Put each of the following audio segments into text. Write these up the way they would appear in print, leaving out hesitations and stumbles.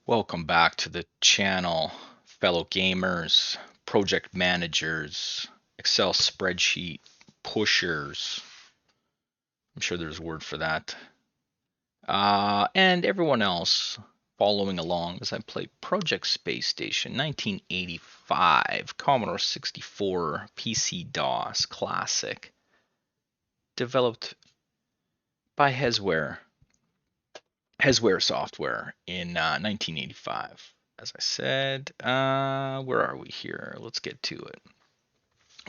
Welcome back to the channel, fellow gamers, project managers, Excel spreadsheet pushers. I'm sure there's a word for that. And everyone else following along as I play Project Space Station 1985, Commodore 64, PC-DOS, classic, developed by HESWARE software in 1985. As I said, where are we here? Let's get to it.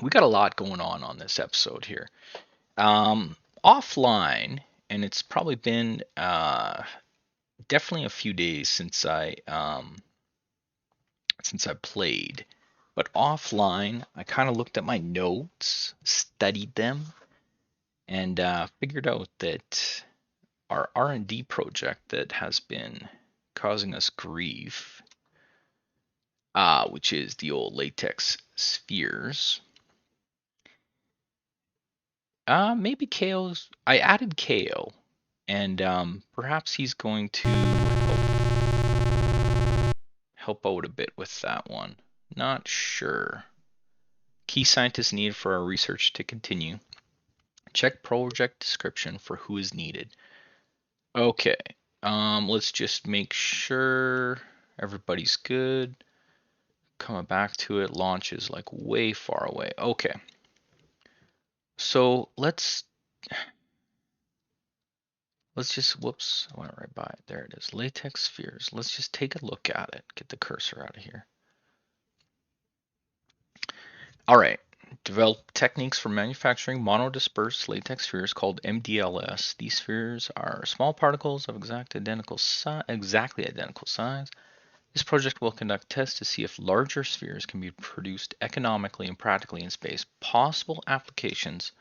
We got a lot going on this episode here. Offline, and it's probably been definitely a few days since I played. But offline, I kind of looked at my notes, studied them, and figured out that our R&D project that has been causing us grief, which is the old latex spheres. Maybe KO's. I added KO, and perhaps he's going to help out a bit with that one. Not sure. Key scientists needed for our research to continue. Check project description for who is needed. Okay. Let's just make sure everybody's good. Coming back to it, launch is like way far away. Okay. So let's just, whoops, I went right by it. There it is, latex spheres. Let's just take a look at it. Get the cursor out of here. All right, develop techniques for manufacturing monodispersed latex spheres called MDLS. These spheres are small particles of exactly identical size. This project will conduct tests to see if larger spheres can be produced economically and practically in space. Possible applications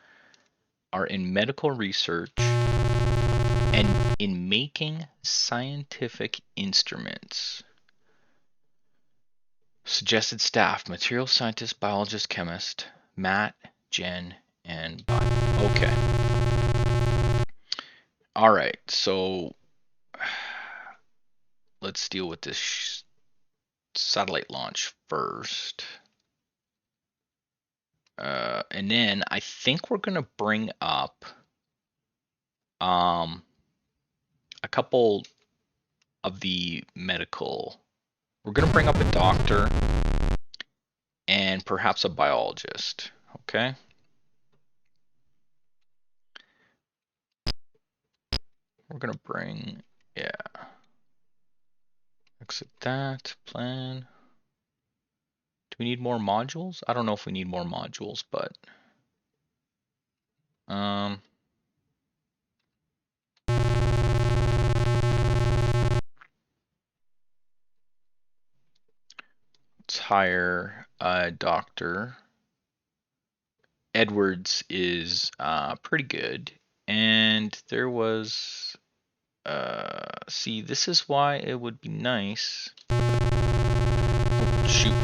are in medical research and in making scientific instruments. Suggested staff: material scientist, biologist, chemist, Matt, Jen, and Bud. Okay. All right, so let's deal with this satellite launch first. And then I think we're going to bring up a couple of the medical. We're going to bring up a doctor and perhaps a biologist, okay? We're going to bring, yeah. Exit that, plan. Do we need more modules? I don't know if we need more modules, but let's hire a doctor. Edwards is pretty good, and there was see, this is why it would be nice. Shoot.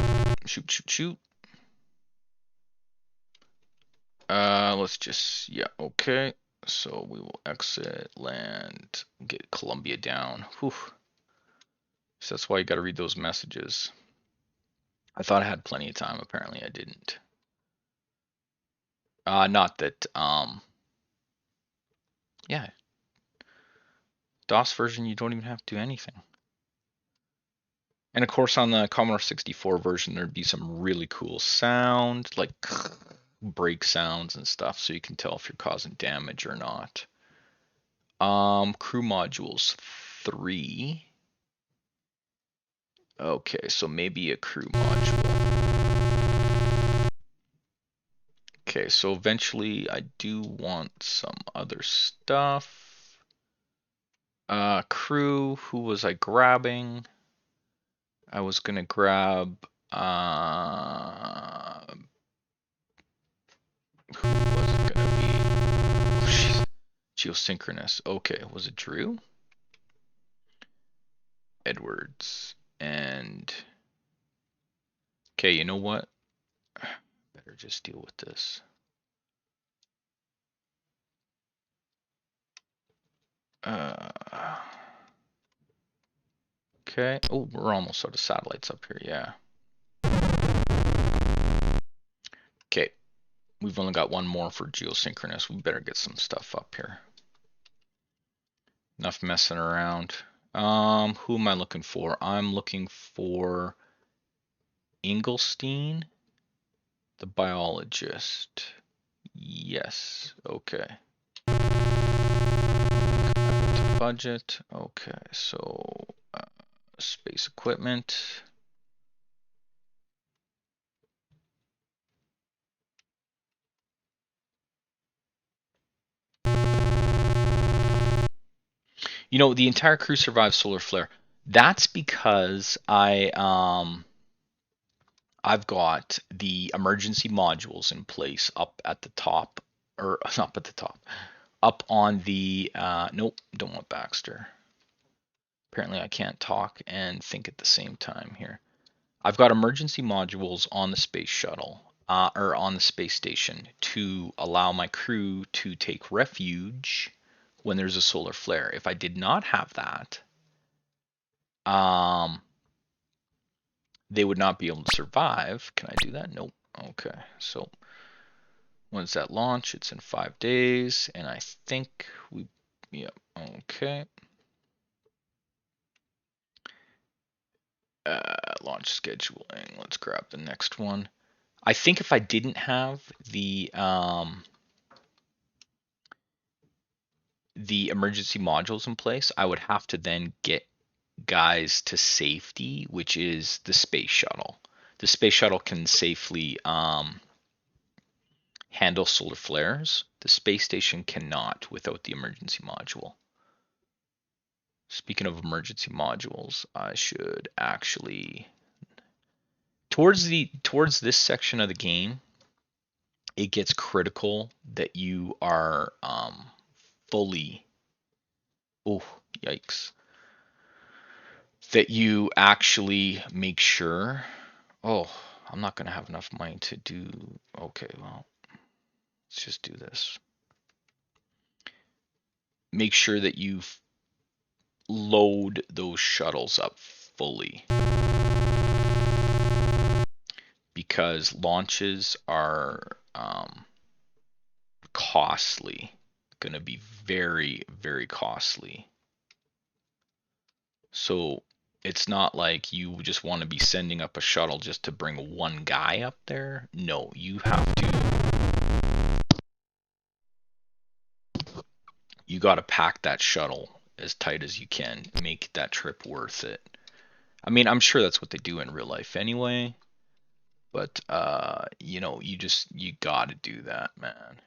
Let's just, yeah, okay. So we will exit, land, get Columbia down. Whew. So that's why you got to read those messages. I thought I had plenty of time. Apparently I didn't. Not that, yeah. DOS version, you don't even have to do anything. And of course, on the Commodore 64 version, there'd be some really cool sound, like break sounds and stuff, so you can tell if you're causing damage or not. Crew modules 3. Okay, so maybe a crew module. Okay, so eventually I do want some other stuff. Crew, who was I grabbing? I was gonna grab who was it gonna be? Oh, geosynchronous. Okay, was it Drew? Edwards. And okay, you know what? Better just deal with this. Okay. Oh, we're almost out of satellites up here. Yeah. Okay. We've only got one more for geosynchronous. We better get some stuff up here. Enough messing around. Who am I looking for? I'm looking for Engelstein, the biologist. Yes. Okay. Budget. Okay. So space equipment. You know, the entire crew survived solar flare. That's because I've got the emergency modules in place up at the top, or not at the top, up on the nope, don't want Baxter. Apparently I can't talk and think at the same time here. I've got emergency modules on the space shuttle, or on the space station to allow my crew to take refuge when there's a solar flare. If I did not have that, they would not be able to survive. Can I do that? Nope. Okay, so when's that launch? It's in 5 days, and I think yeah, okay. Launch scheduling. Let's grab the next one. I think if I didn't have the emergency modules in place, I would have to then get guys to safety, which is the space shuttle. The space shuttle can safely handle solar flares. The space station cannot without the emergency module. Speaking of emergency modules, I should actually towards this section of the game, it gets critical that you are fully, oh yikes, that you actually make sure. Oh, I'm not gonna have enough money to do. Okay, well, let's just do this. Make sure that you load those shuttles up fully, because launches are costly, going to be very, very costly. So it's not like you just want to be sending up a shuttle just to bring one guy up there. No, you got to pack that shuttle as tight as you can, make that trip worth it. I mean, I'm sure that's what they do in real life anyway, but you know, you got to do that, man.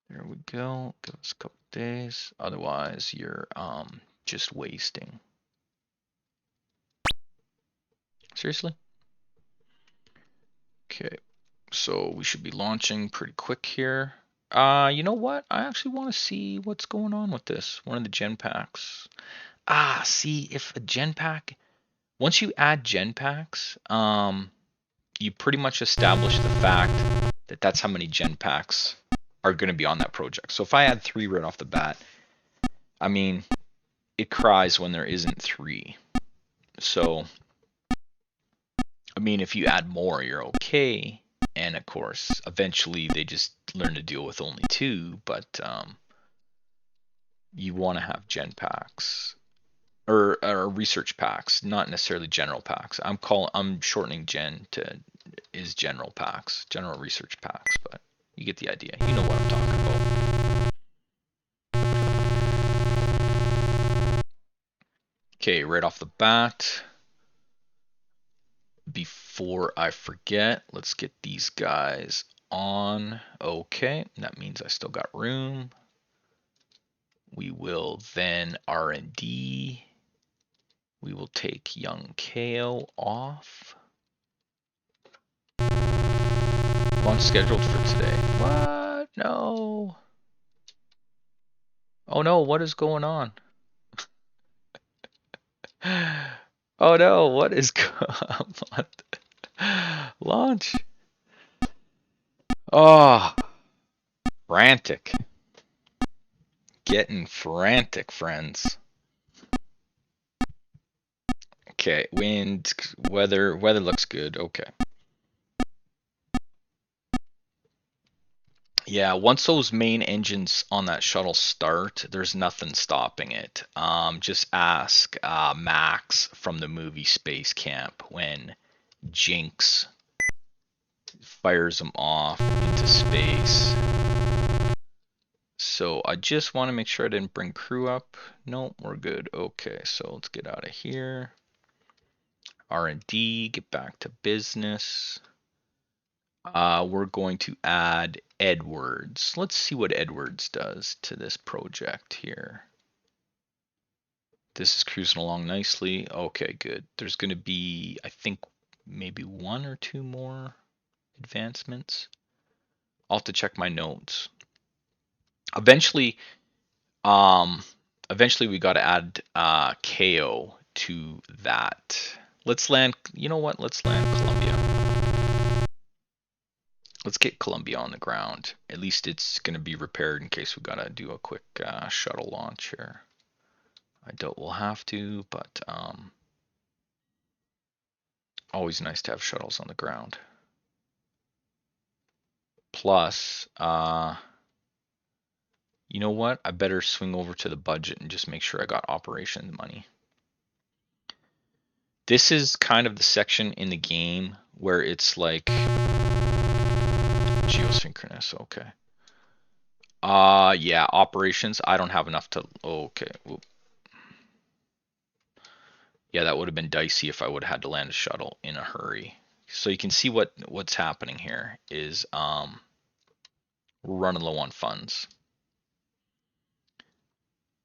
There we go. Give us a couple days. Otherwise, you're just wasting. Seriously? Okay. So we should be launching pretty quick here. You know what? I actually want to see what's going on with this. One of the gen packs. See, if a gen pack, once you add gen packs, you pretty much establish the fact that that's how many gen packs are going to be on that project. So if I add 3 right off the bat, I mean, it cries when there isn't 3. So, I mean, if you add more, you're okay. And of course, eventually they just learn to deal with only 2, but you want to have gen packs or research packs, not necessarily general packs. I'm shortening gen to is general packs, general research packs, but you get the idea. You know what I'm talking about. Okay, right off the bat, before I forget, let's get these guys on. Okay, that means I still got room. We will then R&D. We will take young KO off. Launch scheduled for today. What? No. Oh no, what is going on? Oh no, what is going on? Launch. Oh, frantic. Getting frantic, friends. Okay, wind, weather looks good. Okay. Yeah, once those main engines on that shuttle start, there's nothing stopping it. Just ask Max from the movie Space Camp when Jinx fires them off into space. So I just want to make sure I didn't bring crew up. Nope, we're good. Okay, so let's get out of here. R&D, get back to business. We're going to add Edwards. Let's see what Edwards does to this project here. This is cruising along nicely. Okay, good. There's going to be, I think, maybe one or two more advancements. I'll have to check my notes. Eventually, we got to add KO to that. Let's land. You know what? Let's land Columbia. Let's get Columbia on the ground. At least it's going to be repaired in case we got to do a quick shuttle launch here. I doubt we'll have to, but always nice to have shuttles on the ground. Plus, you know what? I better swing over to the budget and just make sure I got operations money. This is kind of the section in the game where it's like geosynchronous. Okay. Yeah, operations. I don't have enough to. Okay. Whoop. Yeah, that would have been dicey if I would have had to land a shuttle in a hurry. So you can see what's happening here is we're running low on funds.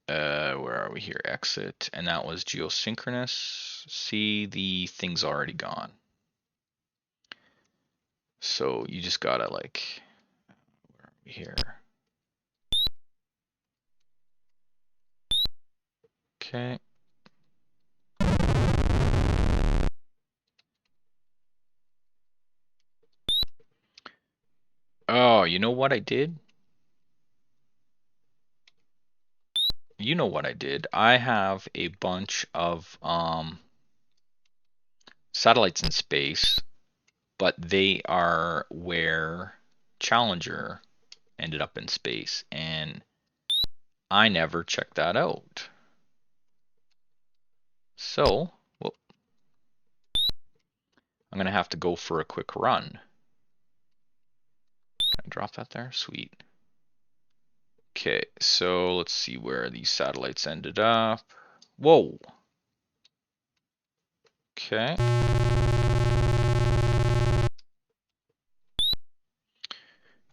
Where are we here? Exit, and that was geosynchronous. See, the thing's already gone. So you just gotta like, where are we here? Okay. Oh, you know what I did? You know what I did? I have a bunch of satellites in space, but they are where Challenger ended up in space, and I never checked that out. So, well, I'm gonna have to go for a quick run. Can I drop that there? Sweet. Okay, so let's see where these satellites ended up. Whoa. Okay.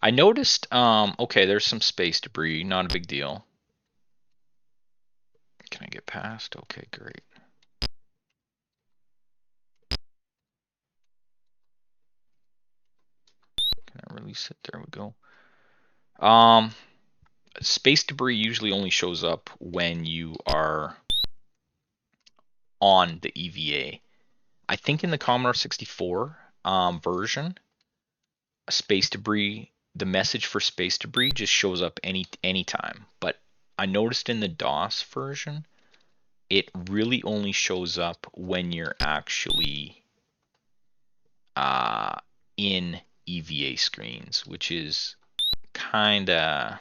I noticed, okay, there's some space debris, not a big deal. Can I get past? Okay, great. Can I release it? There we go. Space debris usually only shows up when you are on the EVA. I think in the Commodore 64 version, space debris, the message for space debris just shows up anytime. But I noticed in the DOS version, it really only shows up when you're actually in EVA screens, which is kind of,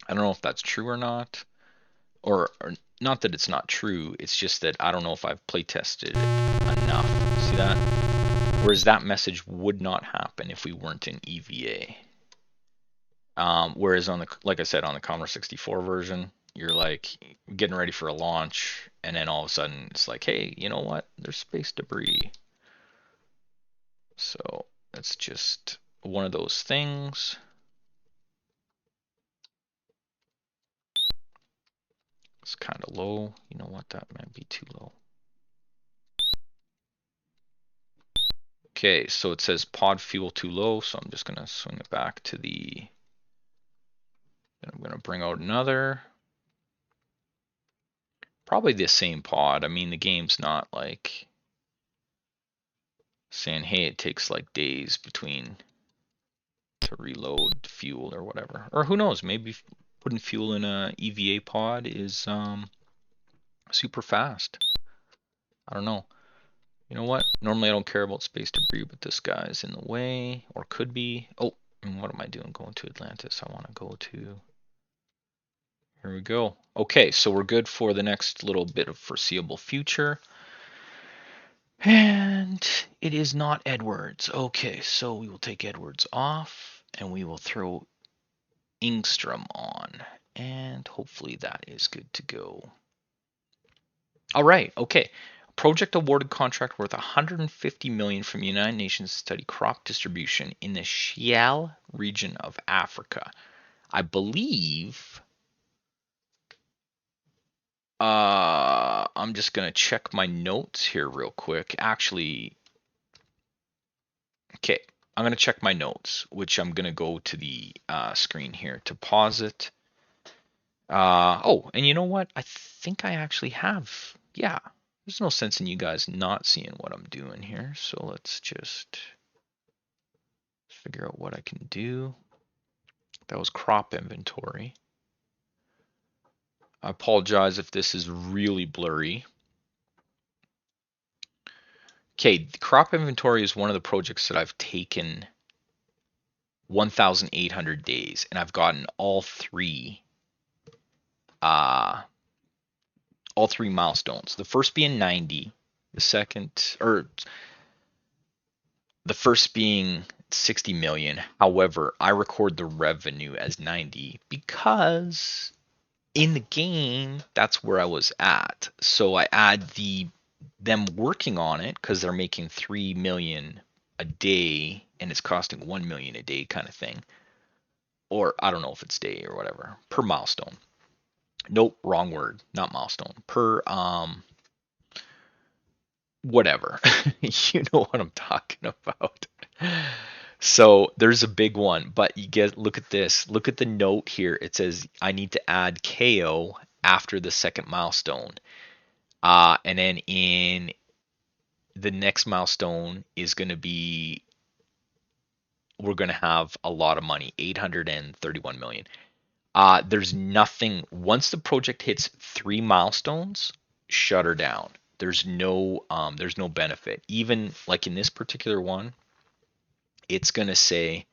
I don't know if that's true or not, or not that it's not true. It's just that I don't know if I've play tested it enough. See that? Whereas that message would not happen if we weren't in EVA. Whereas on the, like I said, on the Commodore 64 version, you're like getting ready for a launch, and then all of a sudden it's like, hey, you know what? There's space debris. So that's just one of those things. It's kind of low. You know what? That might be too low. Okay, so it says pod fuel too low, so I'm just gonna swing it back to the. Then I'm gonna bring out another. Probably the same pod. I mean, the game's not like saying, hey, it takes like days between to reload fuel or whatever. Or who knows? Maybe putting fuel in a EVA pod is super fast. I don't know. You know what? Normally I don't care about space debris, but this guy's in the way, or could be. Oh, and what am I doing? Going to Atlantis. I want to go to. Here we go. Okay, so we're good for the next little bit of foreseeable future. And it is not Edwards. Okay, so we will take Edwards off and we will throw Ingstrom on. And hopefully that is good to go. All right, okay. Project awarded contract worth 150 million from the United Nations to study crop distribution in the Shial region of Africa. I believe I'm just gonna check my notes here real quick. Actually, okay, I'm gonna check my notes, which I'm gonna go to the screen here to pause it. Oh, and you know what? I think I actually have. Yeah, there's no sense in you guys not seeing what I'm doing here. So let's just figure out what I can do. That was crop inventory. I apologize if this is really blurry. Okay, the crop inventory is one of the projects that I've taken 1,800 days, and I've gotten all three milestones. The first being 90, the first being 60 million. However, I record the revenue as 90 because in the game that's where I was at. So I add them working on it because they're making 3 million a day and it's costing 1 million a day kind of thing. Or I don't know if it's day or whatever per milestone. Nope, wrong word, not milestone. Per whatever. You know what I'm talking about. So there's a big one, but look at this. Look at the note here. It says I need to add KO after the second milestone. And then in the next milestone is going to be we're going to have a lot of money, 831 million. There's nothing once the project hits 3 milestones, shut her down. There's no benefit. Even like in this particular one, it's gonna say,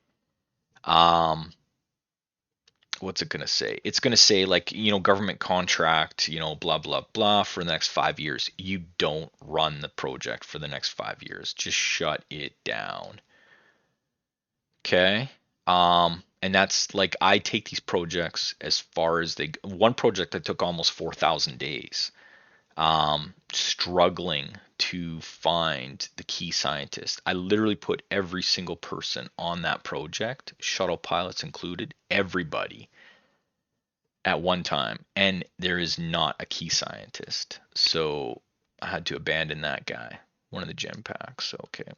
what's it gonna say? It's gonna say like, government contract, blah blah blah for the next 5 years. You don't run the project for the next 5 years. Just shut it down. Okay. And that's like I take these projects as far as one project I took almost 4,000 days. Struggling to find the key scientist. I literally put every single person on that project, shuttle pilots included, everybody at one time, and there is not a key scientist. So I had to abandon that guy, one of the gem packs. Okay.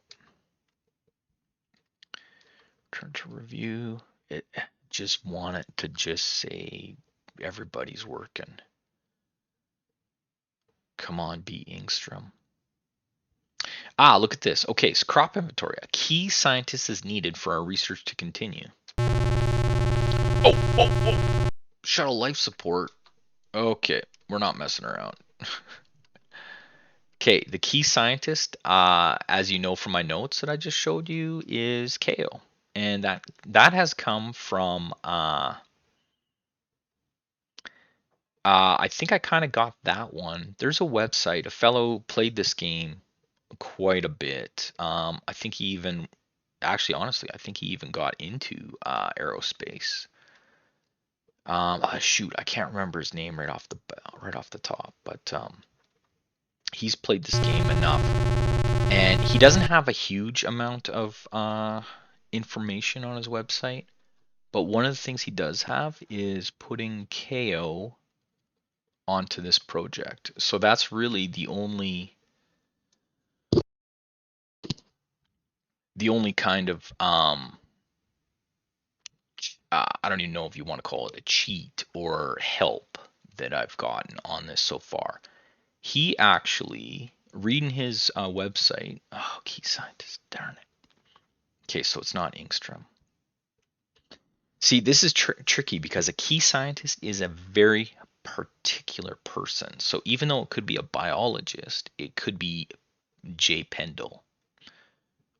Turn to review. It just want it to just say everybody's working. Come on, be Ingstrom. Look at this. Okay, so crop inventory. A key scientist is needed for our research to continue. Oh. Shuttle life support. Okay, we're not messing around. Okay, the key scientist, as you know from my notes that I just showed you, is KO. And that has come from I think I kind of got that one. There's a website. A fellow played this game quite a bit. I think he even, actually, honestly, I think he even got into aerospace. Shoot, I can't remember his name right off the top, but he's played this game enough, and he doesn't have a huge amount of information on his website. But one of the things he does have is putting KO onto this project. So that's really the only kind of I don't even know if you want to call it a cheat or help that I've gotten on this so far. He actually, reading his website, key scientist, darn it. Okay, so it's not Ingstrom. See, this is tricky because a key scientist is a very particular person. So even though it could be a biologist, it could be J. Pendle,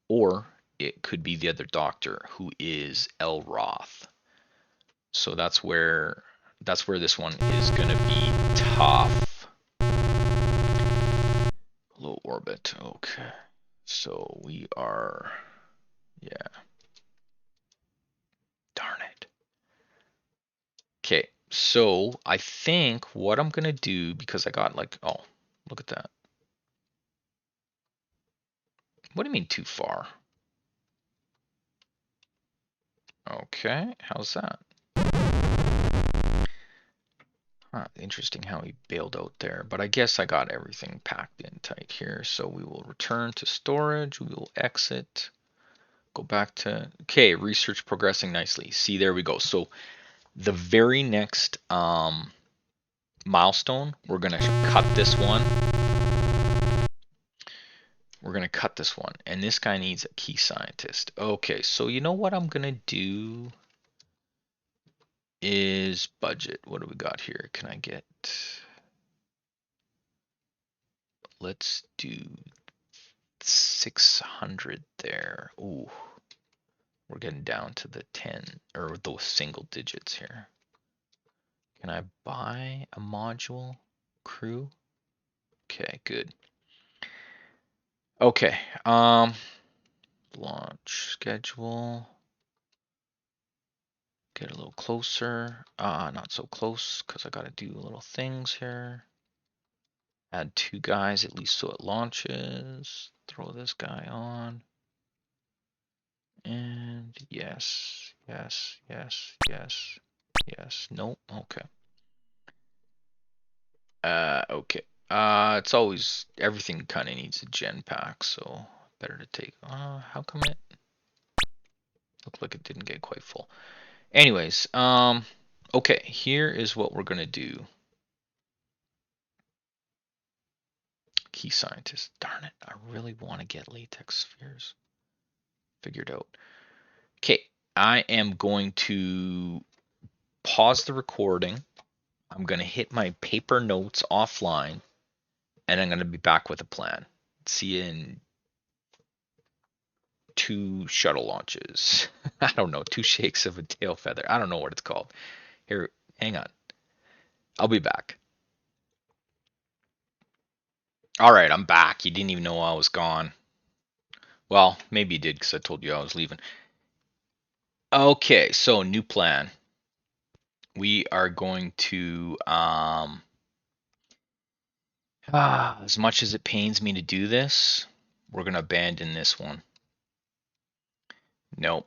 or it could be the other doctor who is L. Roth. So that's where this one is gonna be tough. Low orbit. Okay. So we are, yeah. Darn it. Okay. So I think what I'm gonna do, because I got like, oh, look at that. What do you mean too far? Okay, how's that? Huh, interesting how he bailed out there, but I guess I got everything packed in tight here. So we will return to storage. We will exit. Go back to, okay, research progressing nicely. See, there we go. So the very next milestone, we're going to cut this one. We're going to cut this one. And this guy needs a key scientist. Okay, so you know what I'm going to do is budget. What do we got here? Can I get... Let's do 600 there. Ooh, we're getting down to the 10 or those single digits here. Can I buy a module crew? Okay, good. Okay, launch schedule. Get a little closer. Not so close because I gotta do little things here. Add 2 guys at least so it launches. Throw this guy on. And yes, yes, yes, yes, yes. Nope. Okay. Okay. It's always everything kind of needs a gen pack, so better to take. How come it looked like it didn't get quite full? Anyways, okay. Here is what we're gonna do. Key scientist. Darn it! I really want to get latex spheres figured out. Okay, I am going to pause the recording. I'm going to hit my paper notes offline, and I'm going to be back with a plan. See you in 2 shuttle launches. I don't know, 2 shakes of a tail feather. I don't know what it's called. Here, hang on. I'll be back. All right, I'm back. You didn't even know I was gone. Well, maybe you did because I told you I was leaving. Okay, so new plan. We are going to, as much as it pains me to do this, we're going to abandon this one. Nope.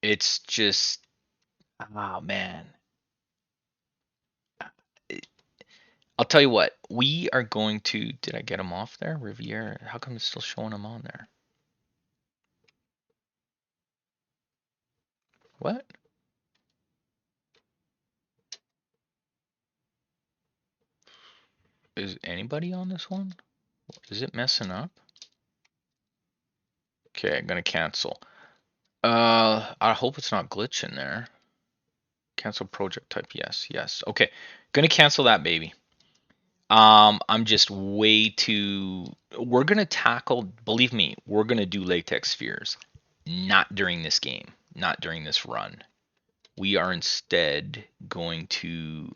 It's just, oh man. I'll tell you what, we are going to, did I get him off there? Riviera, how come it's still showing him on there? What? Is anybody on this one? Is it messing up? Okay, I'm gonna cancel. I hope it's not glitching there. Cancel project type, yes, yes. Okay, gonna cancel that baby. I'm just way too, we're gonna tackle, believe me, we're gonna do latex spheres. Not during this game, not during this run. We are instead going to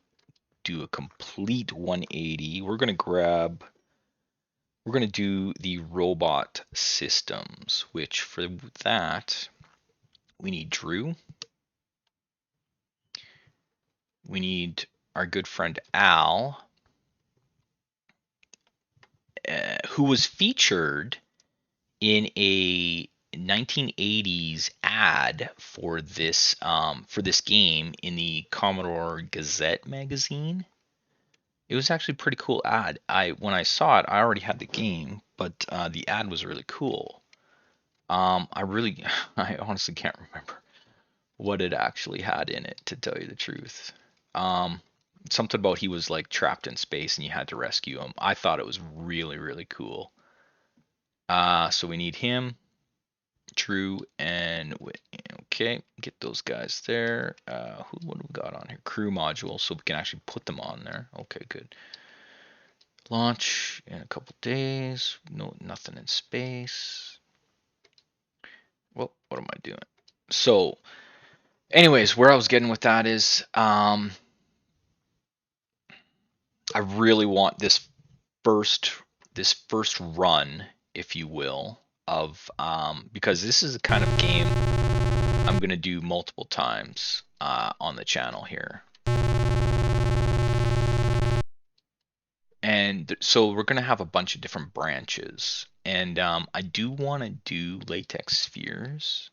do a complete 180. We're going to do the robot systems, which for that, we need Drew. We need our good friend Al, who was featured in a 1980s ad for this game in the Commodore Gazette magazine. It was actually a pretty cool ad. When I saw it, I already had the game, but the ad was really cool. I honestly can't remember what it actually had in it, to tell you the truth. Something about he was like trapped in space and you had to rescue him. I thought it was really, really cool. So we need him. Drew and Whitney. Okay, get those guys there. What do we got on here? Crew module, so we can actually put them on there. Okay, good. Launch in a couple days. No, nothing in space. Well, what am I doing? So, anyways, where I was getting with that is, I really want first this first run, if you will, of because this is a kind of game I'm gonna do multiple times on the channel here. And so we're gonna have a bunch of different branches, and I do want to do latex spheres,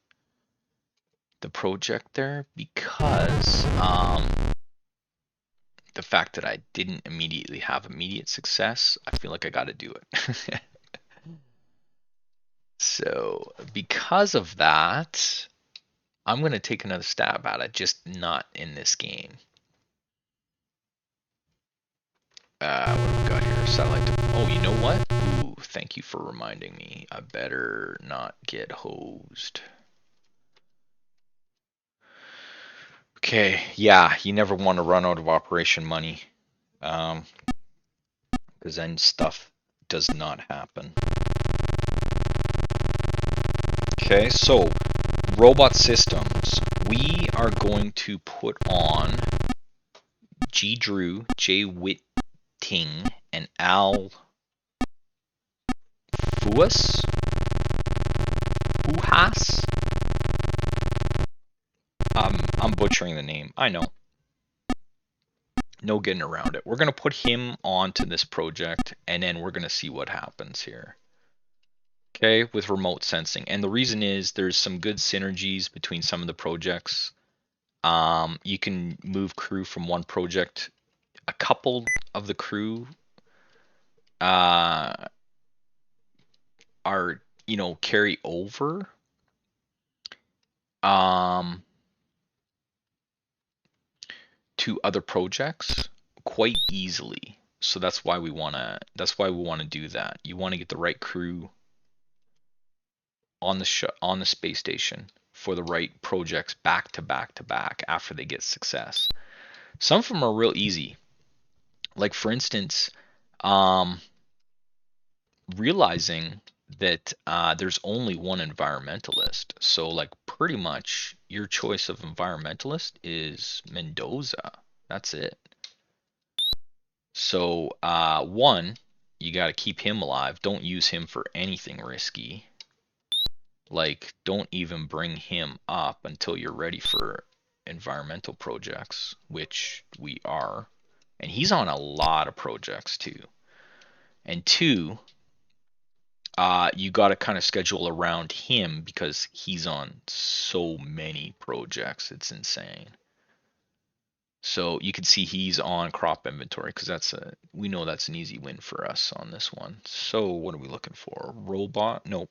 the project there, because the fact that I didn't immediately have immediate success, I feel like I got to do it. So because of that, I'm gonna take another stab at it, just not in this game. What have we got here? Satellite. Oh, you know what? Ooh, thank you for reminding me. I better not get hosed. Okay, yeah, you never want to run out of operation money, because then stuff does not happen. Okay, so robot systems. We are going to put on G. Drew, J. Whitting, and Al Fuas? Fuhas? I'm butchering the name. I know. No getting around it. We're going to put him onto this project, and then we're going to see what happens here. Okay, with remote sensing. And the reason is there's some good synergies between some of the projects. You can move crew from one project. A couple of the crew are, carry over. To other projects quite easily. So that's why we wanna do that. You want to get the right crew on the space station for the right projects back to back to back after they get success. Some of them are real easy. Like for instance, um, realizing that there's only one environmentalist. So like pretty much your choice of environmentalist is Mendoza. That's it. So one, you got to keep him alive. Don't use him for anything risky. Like, don't even bring him up until you're ready for environmental projects, which we are. And he's on a lot of projects too. And two, you got to kind of schedule around him because he's on so many projects. It's insane. So you can see he's on crop inventory because we know that's an easy win for us on this one. So what are we looking for? Robot? No,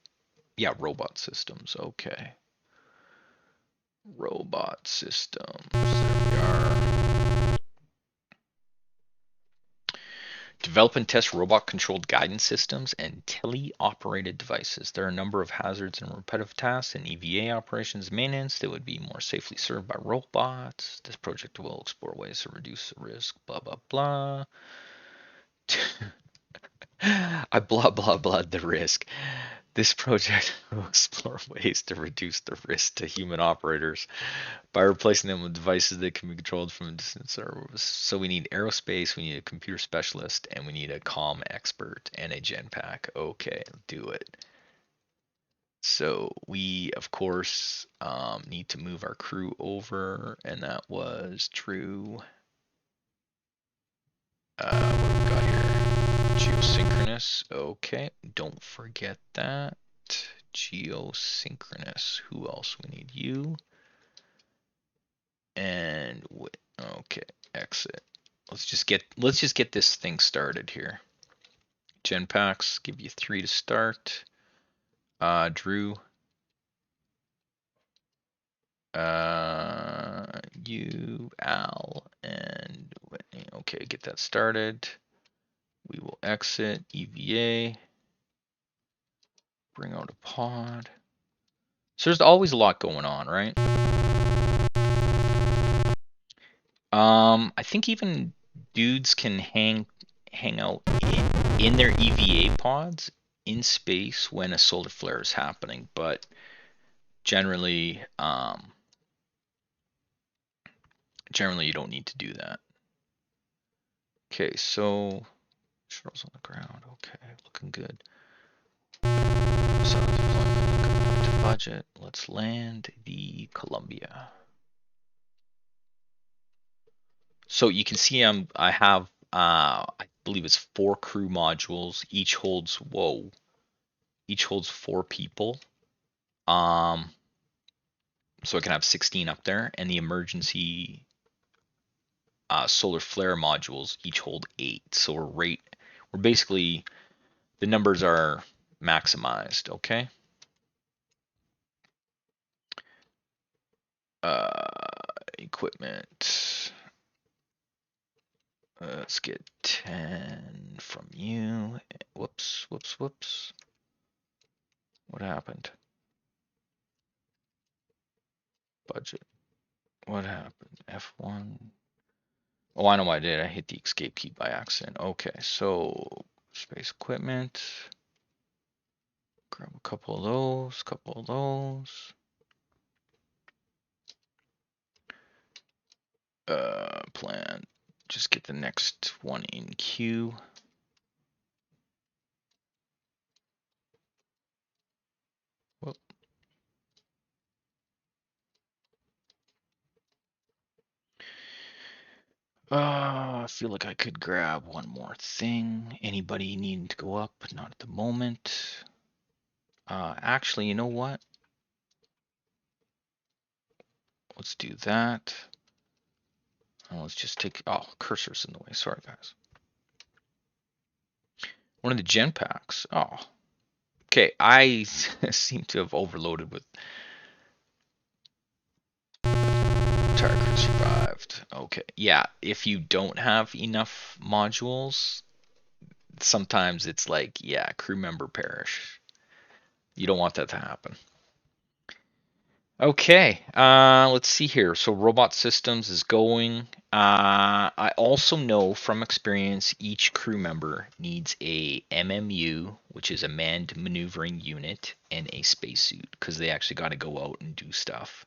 yeah, robot systems. Okay. Robot systems. There we are. Develop and test robot-controlled guidance systems and tele-operated devices. There are a number of hazards and repetitive tasks in EVA operations maintenance that would be more safely served by robots. This project will explore ways to reduce the risk, blah, blah, blah. I blah the risk. This project will explore ways to reduce the risk to human operators by replacing them with devices that can be controlled from a distance. So we need aerospace, we need a computer specialist, and we need a comm expert and a genpack. Okay, do it. So we, of course, need to move our crew over, and that was true. What do we got here? Geosynchronous. Okay, don't forget that. Geosynchronous. Who else? We need you. And okay, exit. Let's just get this thing started here. Gen packs give you 3 to start. Drew. You, Al, and Whitney. Okay, get that started. We will exit EVA. Bring out a pod. So there's always a lot going on, right? I think even dudes can hang out in their EVA pods in space when a solar flare is happening, but generally you don't need to do that. Okay, so shuttles on the ground. Okay, looking good. So deployment, go back to budget. Let's land the Columbia. So you can see I have I believe it's 4 crew modules. Each holds 4 people. So I can have 16 up there, and the emergency solar flare modules each hold 8. So we're basically, the numbers are maximized. Okay. Equipment. Let's get 10 from you. Whoops, whoops, whoops. What happened? Budget. What happened? F1. Oh, I know what I did. I hit the escape key by accident. Okay, so space equipment. Grab a couple of those, couple of those. Plan. Just get the next one in queue. Whoop. I feel like I could grab one more thing. Anybody needing to go up? Not at the moment. Actually, you know what? Let's do that. Let's just take. Oh, cursor's in the way. Sorry, guys. One of the gen packs. Oh, okay. I seem to have overloaded with. Entire crew survived. Okay. Yeah, if you don't have enough modules, sometimes it's like, yeah, crew member perish. You don't want that to happen. Okay, let's see here. So robot systems is going. I also know from experience each crew member needs a MMU, which is a manned maneuvering unit, and a spacesuit because they actually got to go out and do stuff.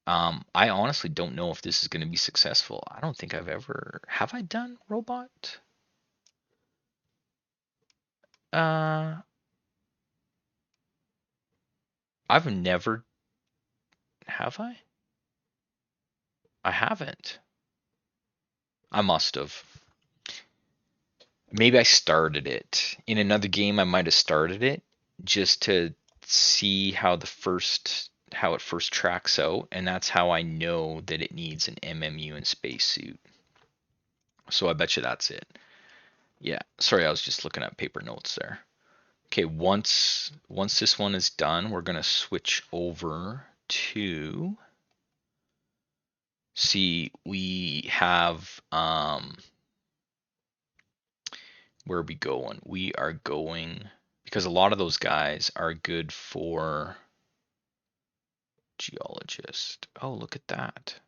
I honestly don't know if this is going to be successful. I don't think have I done robot? Uh, I've never, have I? I haven't. I must have. Maybe I started it. In another game I might have started it just to see how it first tracks out, and that's how I know that it needs an MMU and spacesuit. So I bet you that's it. Yeah, sorry, I was just looking at paper notes there. Okay, once this one is done, we're gonna switch over to see we have where are we going? We are going because a lot of those guys are good for geologist. Oh, look at that.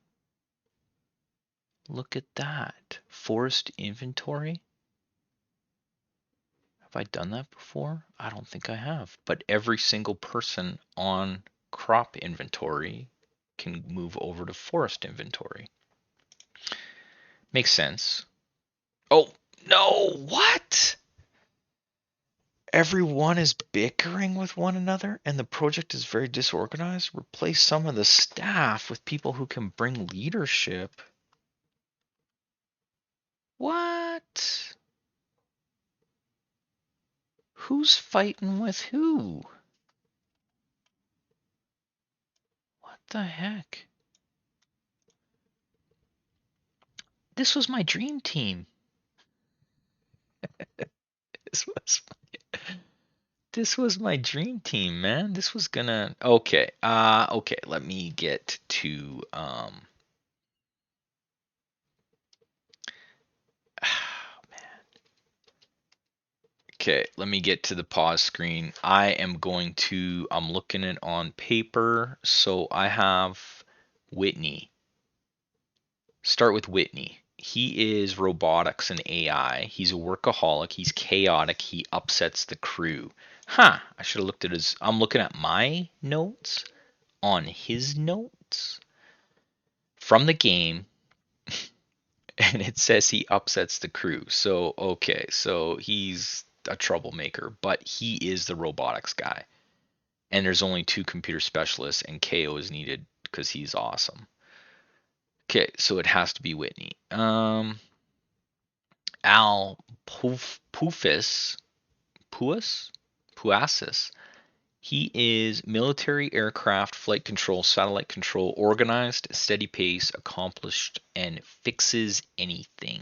Look at that. Forest inventory. Have I done that before? I don't think I have. But every single person on crop inventory can move over to forest inventory. Makes sense. Oh, no, what? Everyone is bickering with one another and the project is very disorganized. Replace some of the staff with people who can bring leadership. What? Who's fighting with who? What the heck? This was my dream team. This was this was my dream team, man. This was gonna okay. Okay, let me get to Okay, let me get to the pause screen. I'm looking at on paper. So I have Whitney. Start with Whitney. He is robotics and AI. He's a workaholic. He's chaotic. He upsets the crew. Huh. I should have looked at his. I'm looking at my notes on his notes from the game, and it says he upsets the crew. So, okay. So he's a troublemaker, but he is the robotics guy. And there's only 2 computer specialists, and KO is needed because he's awesome. Okay, so it has to be Whitney. Al Pufis, Puasis. He is military aircraft flight control, satellite control, organized, steady pace, accomplished, and fixes anything.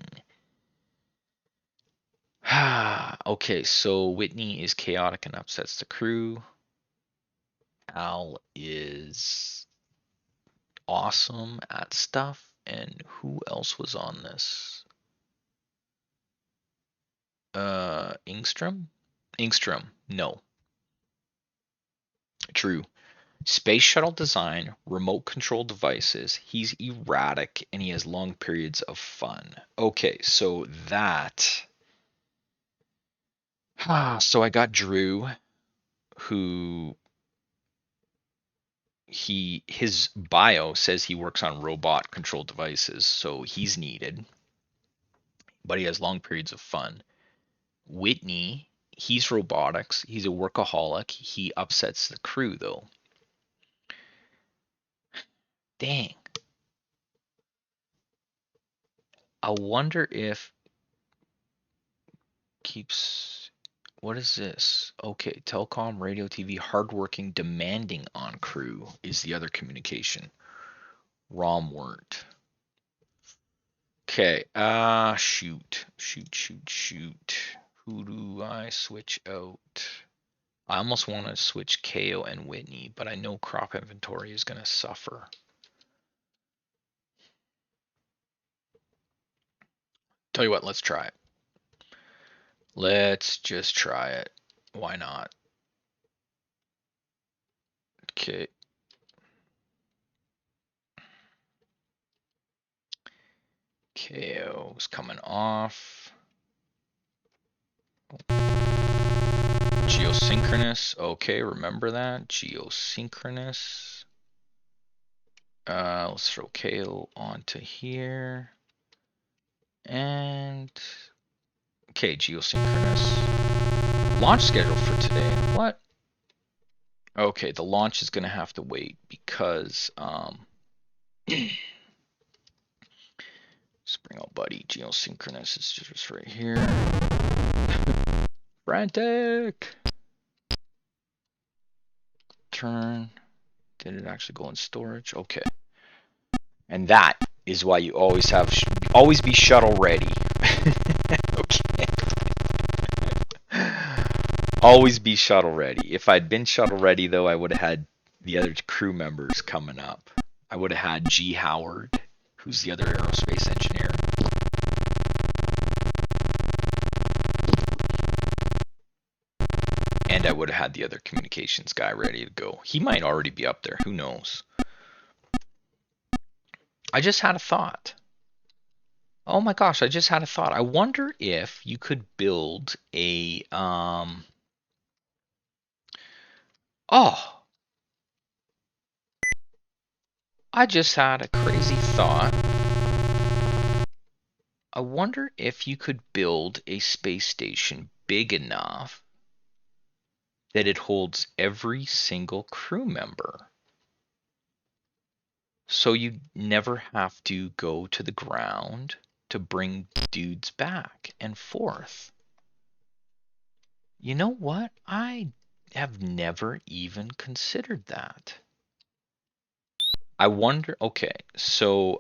Okay, so Whitney is chaotic and upsets the crew. Al is awesome at stuff. And who else was on this? Ingstrom? Ingstrom, no. True. Space shuttle design, remote control devices. He's erratic and he has long periods of fun. Okay, so that. So I got Drew, who his bio says he works on robot control devices, so he's needed, but he has long periods of fun. Whitney, he's robotics. He's a workaholic. He upsets the crew though. Dang. I wonder if keeps. What is this? Okay, telecom, radio, TV, hardworking, demanding on crew is the other communication. ROM weren't. Okay, shoot. Who do I switch out? I almost want to switch KO and Whitney, but I know crop inventory is going to suffer. Tell you what, let's try it. Let's just try it. Why not? Okay. KO's coming off. Geosynchronous. Okay, remember that. Geosynchronous. Let's throw KO onto here. And okay, geosynchronous. Launch schedule for today. What? Okay, the launch is gonna have to wait because Spring out buddy. Geosynchronous is just right here. Frantic. Turn. Did it actually go in storage? Okay. And that is why you always be shuttle ready. Okay. Always be shuttle ready. If I'd been shuttle ready though, I would have had the other crew members coming up. I would have had G. Howard, who's the other aerospace engineer. And I would have had the other communications guy ready to go. He might already be up there. Who knows? I just had a thought. Oh my gosh, I just had a thought. I wonder if you could build a Oh, I just had a crazy thought. I wonder if you could build a space station big enough that it holds every single crew member. So you never have to go to the ground to bring dudes back and forth. You know what? I have never even considered that. I wonder, okay, so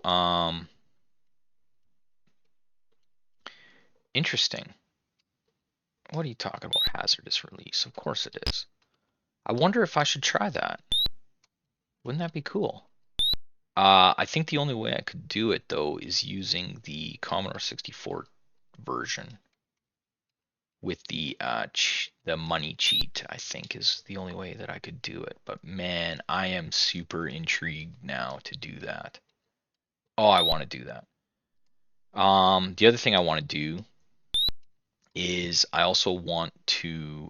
interesting. What are you talking about? Hazardous release. Of course it is. I wonder if I should try that. Wouldn't that be cool? I think the only way I could do it though is using the Commodore 64 version. with the money cheat. I think is the only way that I could do it. But man, I am super intrigued now to do that. Oh, I want to do that. The other thing I want to do is I also want to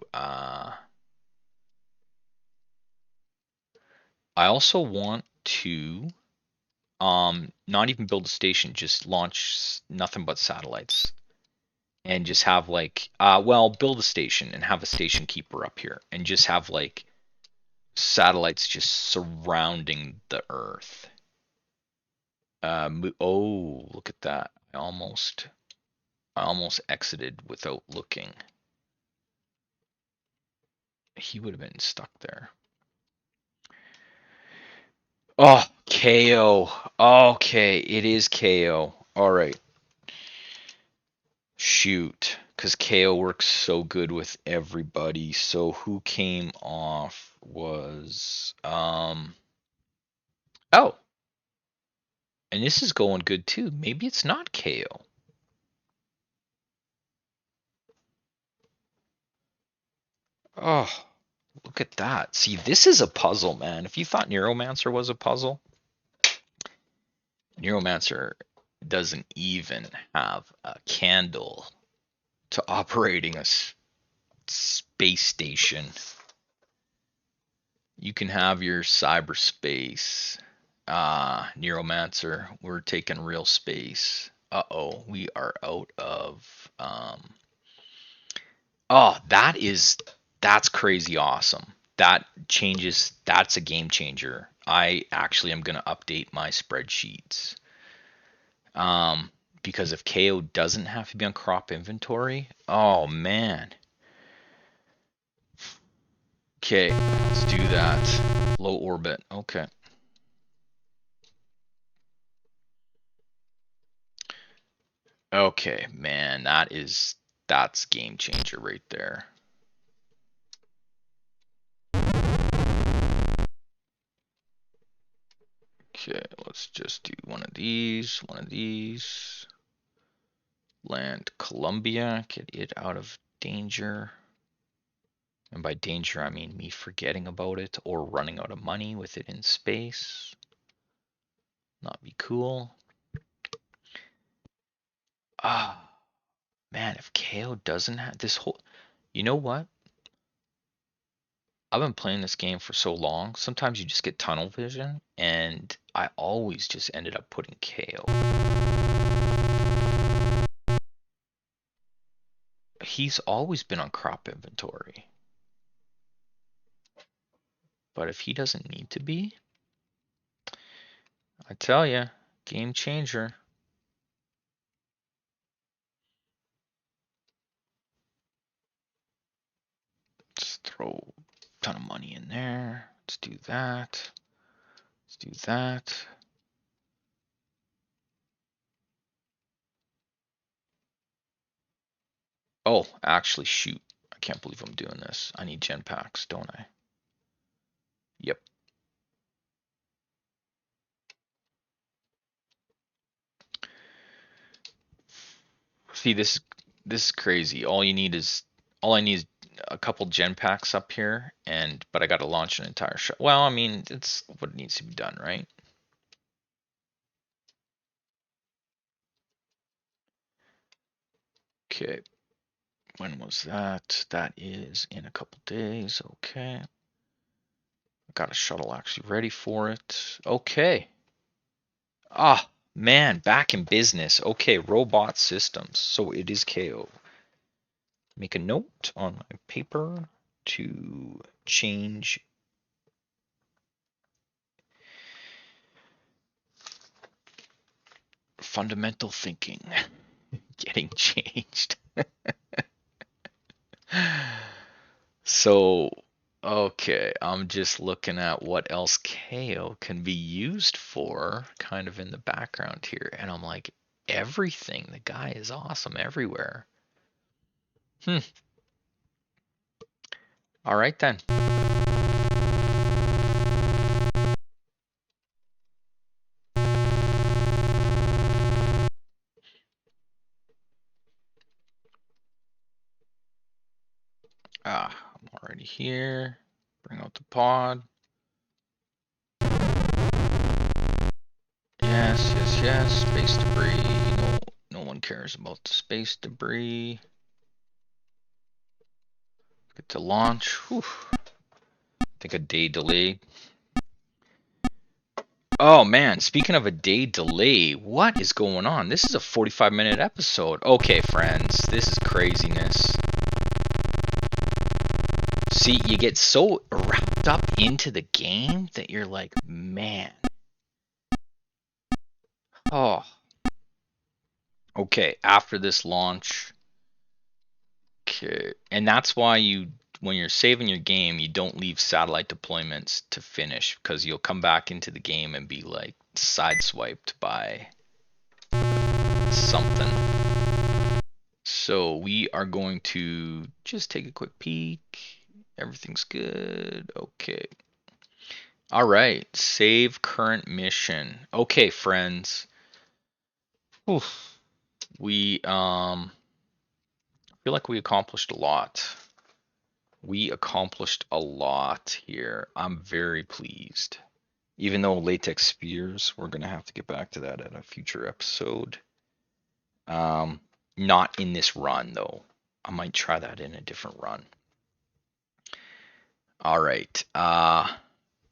not even build a station, just launch nothing but satellites and just have like well, build a station and have a station keeper up here and just have like satellites just surrounding the Earth. Oh, look at that. I almost exited without looking. He would have been stuck there. Oh, KO. Okay, it is KO. All right. Shoot, because KO works so good with everybody. So who came off was oh, and this is going good too. Maybe it's not KO. Oh, look at that. See, this is a puzzle, man. If you thought Neuromancer was a puzzle, Neuromancer doesn't even have a candle to operating a space station. You can have your cyberspace. Neuromancer, we're taking real space. Uh-oh, we are out of oh, that's crazy awesome. That's a game changer. I actually am gonna update my spreadsheets. Because if KO doesn't have to be on crop inventory, oh man. Okay, let's do that. Low orbit. Okay. Okay, man, that's game changer right there. Okay, let's just do one of these, Land Columbia, get it out of danger. And by danger, I mean me forgetting about it or running out of money with it in space. Not be cool. Ah, man, if KO doesn't have this whole... You know what? I've been playing this game for so long, sometimes you just get tunnel vision, and I always just ended up putting KO. He's always been on crop inventory. But if he doesn't need to be, I tell you, game changer. Let's throw a ton of money in there. Let's do that. Let's do that. Oh, actually, shoot. I can't believe I'm doing this. I need gen packs, don't I? Yep. See, this is crazy. All I need is a couple gen packs up here, but I got to launch an entire show. Well, I mean, it's what needs to be done, right? Okay. When was that? That is in a couple days. Okay. Got a shuttle actually ready for it. Okay. Ah, man, back in business. Okay, robot systems. So it is KO. Make a note on my paper to change fundamental thinking. Getting changed. So, okay, I'm just looking at what else KO can be used for, kind of in the background here, and I'm like, everything. The guy is awesome everywhere. All right then. I'm already here. Bring out the pod. Yes, yes, yes. Space debris. No one cares about the space debris. Get to launch. Whew. I think a day delayed. Oh man, speaking of a day delay, what is going on? This is a 45-minute episode. Okay, friends, this is craziness. See, you get so wrapped up into the game that you're like, man. Oh. Okay, after this launch. Okay, and that's why when you're saving your game, you don't leave satellite deployments to finish because you'll come back into the game and be like sideswiped by something. So we are going to just take a quick peek. Everything's good. Okay. All right. Save current mission. Okay, friends. Oof. We feel like we accomplished a lot. We accomplished a lot here. I'm very pleased. Even though latex spheres, we're gonna have to get back to that at a future episode. Not in this run though. I might try that in a different run. All right.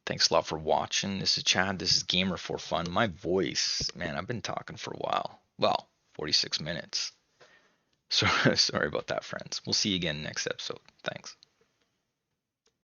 Thanks a lot for watching. This is Chad. This is Gamer for Fun. My voice, man, I've been talking for a while. Well, 46 minutes. So sorry about that, friends. We'll see you again next episode. Thanks.